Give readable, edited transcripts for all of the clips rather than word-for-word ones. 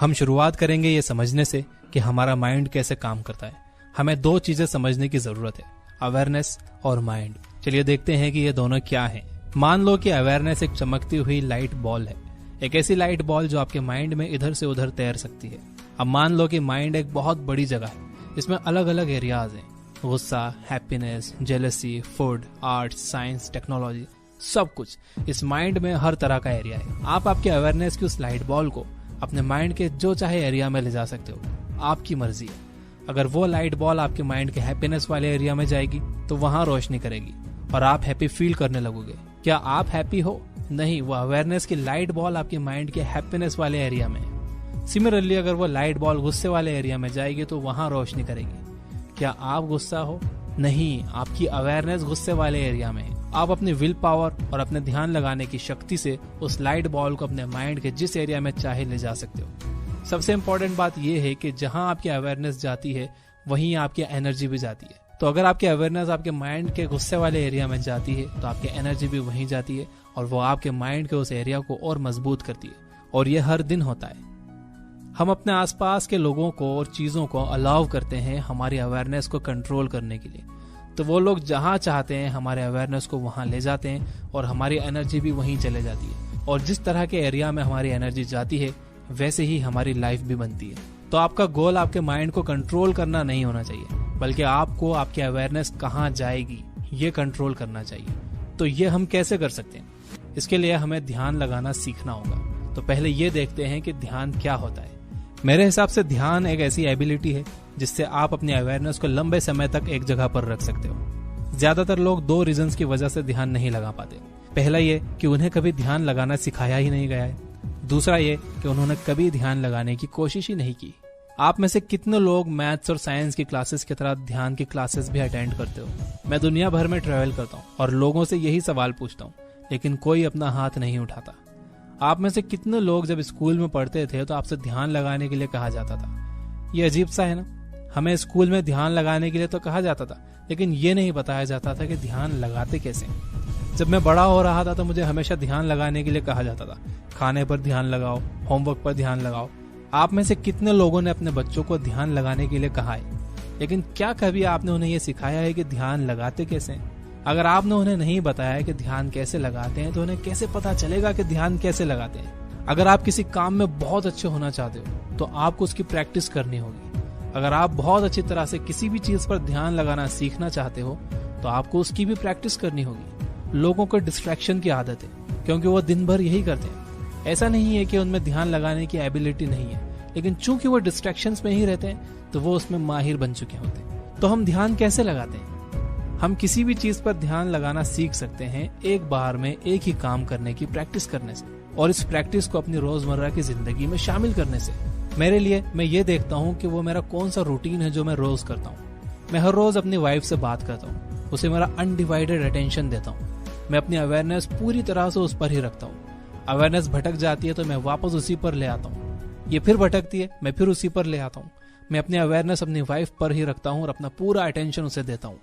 हम शुरुआत करेंगे ये समझने से कि हमारा माइंड कैसे काम करता है। हमें दो चीजें समझने की जरूरत है, अवेयरनेस और माइंड। चलिए देखते हैं कि ये दोनों क्या हैं। मान लो कि अवेयरनेस एक चमकती हुई लाइट बॉल है, एक ऐसी लाइट बॉल जो आपके माइंड में इधर से उधर तैर सकती है। अब मान लो कि माइंड एक बहुत बड़ी जगह है, इसमें अलग अलग एरियाज हैं, गुस्सा, happiness, jealousy, food, art, science, technology, सब कुछ इस माइंड में हर तरह का एरिया है। आप आपके अवेयरनेस की उस लाइट बॉल को अपने माइंड के जो चाहे एरिया में ले जा सकते हो, आपकी मर्जी है। अगर वो लाइट बॉल आपके माइंड के हैप्पीनेस वाले एरिया में जाएगी तो वहां रोशनी करेगी और आप हैप्पी फील करने लगोगे। क्या आप हैप्पी हो? नहीं, वो अवेयरनेस की लाइट बॉल आपके माइंड के हैप्पीनेस वाले एरिया में है। सिमिलरली अगर वो लाइट बॉल गुस्से वाले एरिया में जाएगी तो वहां रोशनी करेगी। क्या आप गुस्सा हो? नहीं, आपकी अवेयरनेस गुस्से वाले एरिया में है। आप अपनी विल पावर और अपने ध्यान लगाने की शक्ति से उस लाइट बॉल को अपने माइंड के जिस एरिया में चाहे ले जा सकते हो। सबसे इंपॉर्टेंट बात यह है कि जहां आपकी अवेयरनेस जाती है वहीं आपकी एनर्जी भी जाती है। तो अगर आपकी अवेयरनेस आपके माइंड के गुस्से वाले एरिया में जाती है तो आपकी एनर्जी भी वहीं जाती है और वो आपके माइंड के उस एरिया को और मजबूत करती है। और ये हर दिन होता है। हम अपने आसपास के लोगों को और चीजों को अलाउ करते हैं हमारी अवेयरनेस को कंट्रोल करने के लिए। तो वो लोग जहां चाहते हैं हमारे अवेयरनेस को वहां ले जाते हैं और हमारी एनर्जी भी वहीं चले जाती है। और जिस तरह के एरिया में हमारी एनर्जी जाती है वैसे ही हमारी लाइफ भी बनती है। तो आपका गोल आपके माइंड को कंट्रोल करना नहीं होना चाहिए, बल्कि आपको आपकी अवेयरनेस कहाँ जाएगी ये कंट्रोल करना चाहिए। तो ये हम कैसे कर सकते हैं? इसके लिए हमें ध्यान लगाना सीखना होगा। तो पहले ये देखते हैं कि ध्यान क्या होता है। मेरे हिसाब से ध्यान एक ऐसी एबिलिटी है जिससे आप अपनी अवेयरनेस को लंबे समय तक एक जगह पर रख सकते हो। ज्यादातर लोग दो रीजंस की वजह से ध्यान नहीं लगा पाते। पहला ये कि उन्हें कभी ध्यान लगाना सिखाया ही नहीं गया है। दूसरा ये कि उन्होंने कभी ध्यान लगाने की कोशिश ही नहीं की। आप में से कितने लोग मैथ्स और साइंस की क्लासेस की तरह ध्यान की क्लासेस भी अटेंड करते हो? मैं दुनिया भर में ट्रेवल करता हूँ और लोगों से यही सवाल पूछता हूँ, लेकिन कोई अपना हाथ नहीं उठाता। आप में से कितने लोग जब स्कूल में पढ़ते थे तो आपसे ध्यान लगाने के लिए कहा जाता था? ये अजीब सा है ना। हमें स्कूल में ध्यान लगाने के लिए तो कहा जाता था, लेकिन ये नहीं बताया जाता था कि ध्यान लगाते कैसे। जब मैं बड़ा हो रहा था तो मुझे हमेशा ध्यान लगाने के लिए कहा जाता था, खाने पर ध्यान लगाओ, होमवर्क पर ध्यान लगाओ। आप में से कितने लोगों ने अपने बच्चों को ध्यान लगाने के लिए कहा है, लेकिन क्या कभी आपने उन्हें यह सिखाया है कि ध्यान लगाते कैसे हैं? अगर आपने उन्हें नहीं बताया कि ध्यान कैसे लगाते हैं तो उन्हें कैसे पता चलेगा कि ध्यान कैसे लगाते हैं? अगर आप किसी काम में बहुत अच्छे होना चाहते हो तो आपको उसकी प्रैक्टिस करनी होगी। अगर आप बहुत अच्छी तरह से किसी भी चीज पर ध्यान लगाना सीखना चाहते हो तो आपको उसकी भी प्रैक्टिस करनी होगी। लोगों को डिस्ट्रैक्शन की आदत है क्योंकि वो दिन भर यही करते हैं। ऐसा नहीं है कि उनमें ध्यान लगाने की एबिलिटी नहीं है, लेकिन चूंकि वो डिस्ट्रैक्शंस में ही रहते हैं तो वो उसमें माहिर बन चुके होते हैं। तो हम ध्यान कैसे लगाते हैं? हम किसी भी चीज पर ध्यान लगाना सीख सकते हैं एक बार में एक ही काम करने की प्रैक्टिस करने से, और इस प्रैक्टिस को अपनी रोजमर्रा की जिंदगी में शामिल करने से। मेरे लिए मैं ये देखता हूँ कि वो मेरा कौन सा रूटीन है जो मैं रोज करता हूँ। मैं हर रोज अपनी वाइफ से बात करता हूँ, उसे मेरा अनडिवाइडेड अटेंशन देता हूँ। मैं अपनी अवेयरनेस पूरी तरह से उस पर ही रखता हूँ। अवेयरनेस भटक जाती है तो मैं वापस उसी पर ले आता हूँ। ये फिर भटकती है, मैं फिर उसी पर ले आता हूँ। मैं अपनी अवेयरनेस अपनी वाइफ पर ही रखता हूँ और अपना पूरा अटेंशन उसे देता हूँ।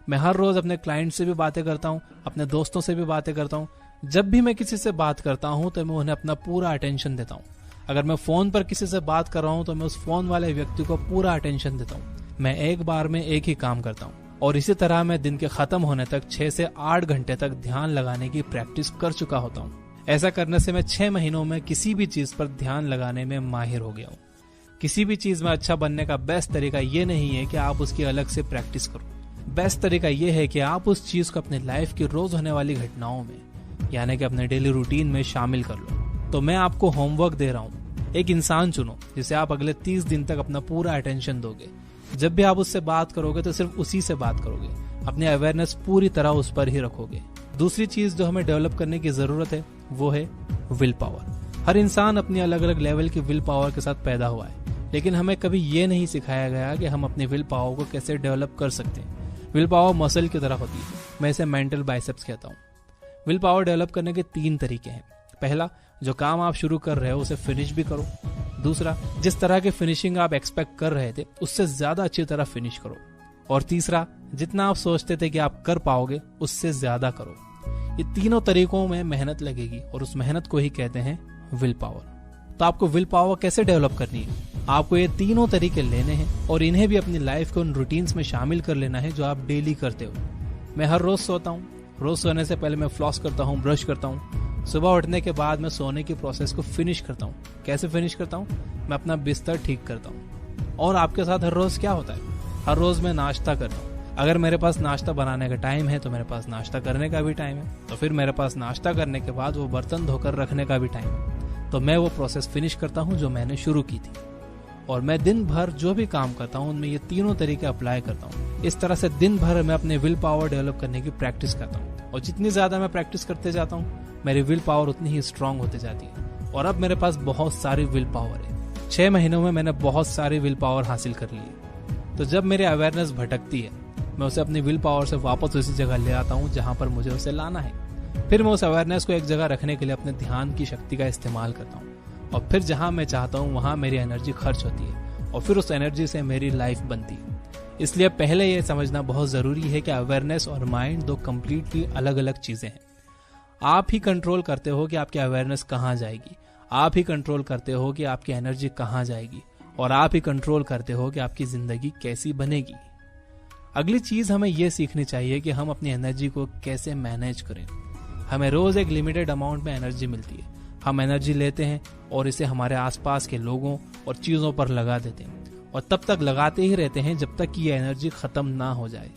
मैं हर रोज अपने क्लाइंट से भी बातें करता हूँ, अपने दोस्तों से भी बातें करता हूँ। जब भी मैं किसी से बात करता हूँ तो मैं उन्हें अपना पूरा अटेंशन देता हूँ। अगर मैं फोन पर किसी से बात कर रहा हूँ तो मैं उस फोन वाले व्यक्ति को पूरा अटेंशन देता हूँ। मैं एक बार में एक ही काम करता हूँ और इसी तरह मैं दिन के खत्म होने तक 6 से 8 घंटे तक ध्यान लगाने की प्रैक्टिस कर चुका होता हूँ। ऐसा करने से मैं 6 महीनों में किसी भी चीज पर ध्यान लगाने में माहिर हो गया हूँ। किसी भी चीज में अच्छा बनने का बेस्ट तरीका ये नहीं है कि आप उसकी अलग से प्रैक्टिस करो। बेस्ट तरीका यह है कि आप उस चीज को अपने लाइफ की रोज होने वाली घटनाओं में, यानी कि अपने डेली रूटीन में शामिल कर लो। तो मैं आपको होमवर्क दे रहा हूँ। एक इंसान चुनो जिसे आप अगले 30 दिन तक अपना पूरा अटेंशन दोगे। जब भी आप उससे बात करोगे तो सिर्फ उसी से बात करोगे, अपनी अवेयरनेस पूरी तरह उस पर ही रखोगे। दूसरी चीज जो हमें डेवलप करने की जरूरत है वो है विल पावर। हर इंसान अपनी अलग अलग लेवल की विल पावर के साथ पैदा हुआ है, लेकिन हमें कभी ये नहीं सिखाया गया कि हम अपनी विल पावर को कैसे डेवलप कर सकते हैं। विल पावर मसल की तरह होती है, मैं इसे मेंटल बाइसेप्स कहता हूँ। विल पावर डेवलप करने के 3 तरीके हैं। पहला, जो काम आप शुरू कर रहे हो उसे फिनिश भी करो। दूसरा, जिस तरह की फिनिशिंग आप एक्सपेक्ट कर रहे थे उससे ज्यादा अच्छी तरह फिनिश करो। और तीसरा, जितना आप सोचते थे कि आप कर पाओगे उससे ज्यादा करो। ये तीनों तरीकों में मेहनत लगेगी और उस मेहनत को ही कहते हैं विल पावर। तो आपको विल पावर कैसे डेवलप करनी है? आपको ये तीनों तरीके लेने हैं और इन्हें भी अपनी लाइफ के उन रूटीन्स में शामिल कर लेना है जो आप डेली करते हो। मैं हर रोज सोता हूँ, रोज सोने से पहले मैं फ्लॉस करता हूँ, ब्रश करता हूँ। सुबह उठने के बाद मैं सोने की प्रोसेस को फिनिश करता हूँ। कैसे फिनिश करता हूँ? मैं अपना बिस्तर ठीक करता हूँ। और आपके साथ हर रोज क्या होता है? हर रोज मैं नाश्ता करता हूँ। अगर मेरे पास नाश्ता बनाने का टाइम है तो मेरे पास नाश्ता करने का भी टाइम है, तो फिर मेरे पास नाश्ता करने के बाद वो बर्तन धोकर रखने का भी टाइम है। तो मैं वो प्रोसेस फिनिश करता हूँ जो मैंने शुरू की थी। और मैं दिन भर जो भी काम करता हूँ उनमें ये तीनों तरीके अप्लाई करता हूँ। इस तरह से दिन भर मैं अपने विल पावर डेवलप करने की प्रैक्टिस करता हूँ। और जितनी ज्यादा मैं प्रैक्टिस करते जाता हूँ मेरी विल पावर उतनी ही स्ट्रांग होती जाती है। और अब मेरे पास बहुत सारी विल पावर है। 6 महीनों में मैंने बहुत सारी विल पावर हासिल कर ली है। तो जब मेरी अवेयरनेस भटकती है मैं उसे अपनी विल पावर से वापस उसी जगह ले आता हूँ जहां पर मुझे उसे लाना है। फिर मैं उस अवेयरनेस को एक जगह रखने के लिए अपने ध्यान की शक्ति का इस्तेमाल करता हूँ। और फिर जहां मैं चाहता हूँ वहां मेरी एनर्जी खर्च होती है और फिर उस एनर्जी से मेरी लाइफ बनती है। इसलिए पहले यह समझना बहुत जरूरी है कि अवेयरनेस और माइंड दो कंप्लीटली अलग अलग चीजें हैं। आप ही कंट्रोल करते हो कि आपकी अवेयरनेस कहाँ जाएगी, आप ही कंट्रोल करते हो कि आपकी एनर्जी कहाँ जाएगी, और आप ही कंट्रोल करते हो कि आपकी जिंदगी कैसी बनेगी। अगली चीज हमें यह सीखनी चाहिए कि हम अपनी एनर्जी को कैसे मैनेज करें। हमें रोज एक लिमिटेड अमाउंट में एनर्जी मिलती है। हम एनर्जी लेते हैं और इसे हमारे आसपास के लोगों और चीजों पर लगा देते हैं और तब तक लगाते ही रहते हैं जब तक कि ये एनर्जी खत्म ना हो जाए।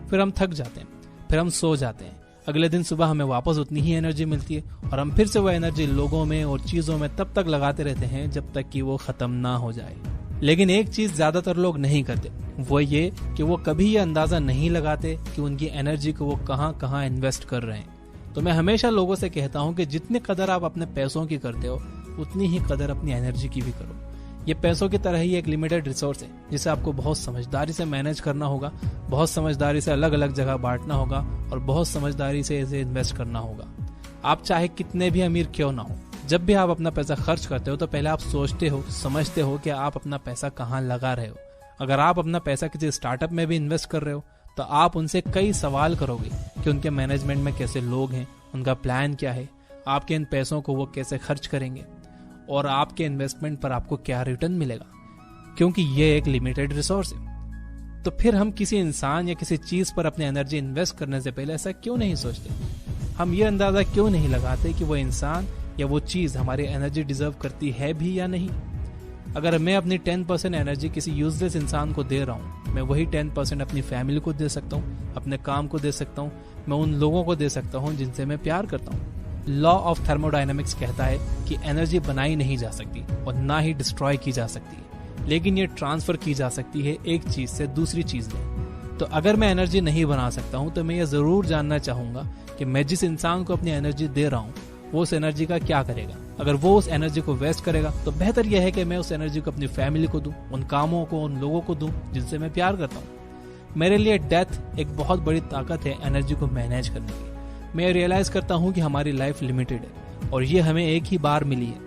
फिर हम थक जाते हैं, फिर हम सो जाते हैं। अगले दिन सुबह हमें वापस उतनी ही एनर्जी मिलती है और हम फिर से वो एनर्जी लोगों में और चीजों में तब तक लगाते रहते हैं जब तक कि वो खत्म ना हो जाए। लेकिन एक चीज ज्यादातर लोग नहीं करते, वो ये कि वो कभी ये अंदाजा नहीं लगाते कि उनकी एनर्जी को वो कहाँ कहाँ इन्वेस्ट कर रहे हैं। तो मैं हमेशा लोगों से कहता हूँ कि जितनी कदर आप अपने पैसों की करते हो उतनी ही कदर अपनी एनर्जी की भी करो। ये पैसों की तरह ही एक लिमिटेड रिसोर्स है जिसे आपको बहुत समझदारी से मैनेज करना होगा, बहुत समझदारी से अलग अलग जगह बांटना होगा और बहुत समझदारी से इसे इन्वेस्ट करना होगा। आप चाहे कितने भी अमीर क्यों ना हो, जब भी आप अपना पैसा खर्च करते हो तो पहले आप सोचते हो, समझते हो कि आप अपना पैसा कहाँ लगा रहे हो। अगर आप अपना पैसा किसी स्टार्टअप में भी इन्वेस्ट कर रहे हो तो आप उनसे कई सवाल करोगे कि उनके मैनेजमेंट में कैसे लोग हैं, उनका प्लान क्या है, आपके इन पैसों को वो कैसे खर्च करेंगे और आपके इन्वेस्टमेंट पर आपको क्या रिटर्न मिलेगा, क्योंकि ये एक लिमिटेड रिसोर्स है। तो फिर हम किसी इंसान या किसी चीज पर अपनी एनर्जी इन्वेस्ट करने से पहले ऐसा क्यों नहीं सोचते? हम ये अंदाजा क्यों नहीं लगाते कि वो इंसान या वो चीज हमारी एनर्जी डिजर्व करती है भी या नहीं? अगर मैं अपनी 10% एनर्जी किसी यूजलेस इंसान को दे रहा हूँ, मैं वही 10% अपनी फैमिली को दे सकता हूँ, अपने काम को दे सकता हूँ, मैं उन लोगों को दे सकता हूँ जिनसे मैं प्यार करता हूँ। लॉ ऑफ थर्मोडायनेमिक्स कहता है कि एनर्जी बनाई नहीं जा सकती और ना ही डिस्ट्रॉय की जा सकती है, लेकिन ये ट्रांसफर की जा सकती है एक चीज से दूसरी चीज में। तो अगर मैं एनर्जी नहीं बना सकता हूँ तो मैं ये जरूर जानना चाहूंगा कि मैं जिस इंसान को अपनी एनर्जी दे रहा हूँ वो उस एनर्जी का क्या करेगा। अगर वो उस एनर्जी को वेस्ट करेगा तो बेहतर यह है कि मैं उस एनर्जी को अपनी फैमिली को दूं, उन कामों को, उन लोगों को दूं जिनसे मैं प्यार करता हूँ। मेरे लिए डेथ एक बहुत बड़ी ताकत है एनर्जी को मैनेज करने की। मैं रियलाइज करता हूँ कि हमारी लाइफ लिमिटेड है और ये हमें एक ही बार मिली है,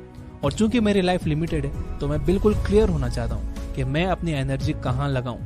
और चूंकि मेरी लाइफ लिमिटेड है तो मैं बिल्कुल क्लियर होना चाहता हूँ कि मैं अपनी एनर्जी कहाँ लगाऊं।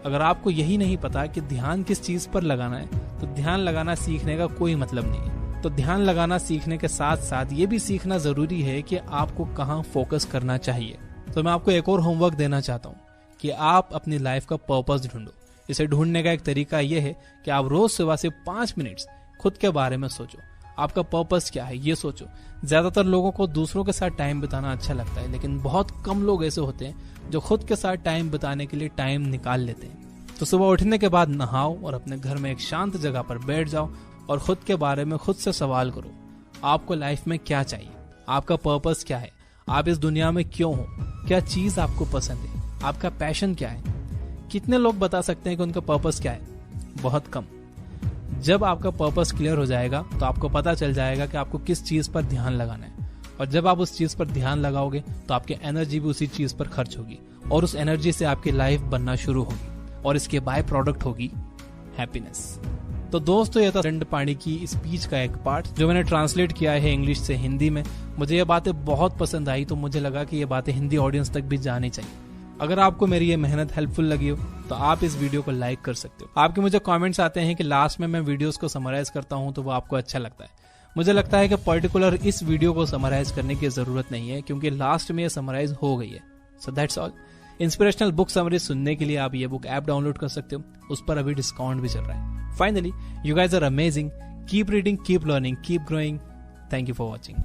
अगर आपको यही नहीं पता कि ध्यान किस चीज पर लगाना है तो ध्यान लगाना सीखने का कोई मतलब नहीं है। तो ध्यान लगाना सीखने के साथ साथ ये भी सीखना जरूरी है कि आपको कहाँ फोकस करना चाहिए। तो मैं आपको एक और होमवर्क देना चाहता हूँ कि आप अपनी लाइफ का पर्पस ढूंढो। इसे ढूंढने का एक तरीका यह है कि आप रोज सुबह से 5 मिनट खुद के बारे में सोचो। आपका पर्पस क्या है ये सोचो। ज्यादातर लोगों को दूसरों के साथ टाइम बिताना अच्छा लगता है, लेकिन बहुत कम लोग ऐसे होते हैं जो खुद के साथ टाइम बिताने के लिए टाइम निकाल लेते हैं। तो सुबह उठने के बाद नहाओ और अपने घर में एक शांत जगह पर बैठ जाओ और खुद के बारे में खुद से सवाल करो। आपको लाइफ में क्या चाहिए, आपका पर्पस क्या है, आप इस दुनिया में क्यों हो, क्या चीज आपको पसंद है, आपका पैशन क्या है। कितने लोग बता सकते हैं कि उनका पर्पस क्या है? बहुत कम। जब आपका पर्पस क्लियर हो जाएगा तो आपको पता चल जाएगा कि आपको किस चीज पर ध्यान लगाना है, और जब आप उस चीज पर ध्यान लगाओगे तो आपकी एनर्जी भी उसी चीज पर खर्च होगी और उस एनर्जी से आपकी लाइफ बनना शुरू होगी और इसके बाय प्रोडक्ट होगी हैप्पीनेस। तो दोस्तों ये था दंडपाणि की स्पीच का एक पार्ट जो मैंने ट्रांसलेट किया है इंग्लिश से हिंदी में। मुझे ये बातें बहुत पसंद आई तो मुझे लगा कि ये बातें हिंदी ऑडियंस तक भी जानी चाहिए। अगर आपको मेरी ये मेहनत हेल्पफुल लगी हो तो आप इस वीडियो को लाइक कर सकते हो। आपके मुझे कमेंट्स आते हैं कि लास्ट में मैं वीडियोस को समराइज करता हूं तो वो आपको अच्छा लगता है। मुझे लगता है कि पर्टिकुलर इस वीडियो को समराइज करने की जरूरत नहीं है, क्योंकि लास्ट में ये समराइज हो गई है। So that's all. Inspirational book summaries सुनने के लिए आप ये बुक ऐप डाउनलोड कर सकते हो, उस पर अभी डिस्काउंट भी चल रहा है। Finally, you guys are amazing, keep reading, keep learning, keep growing. Thank you for watching.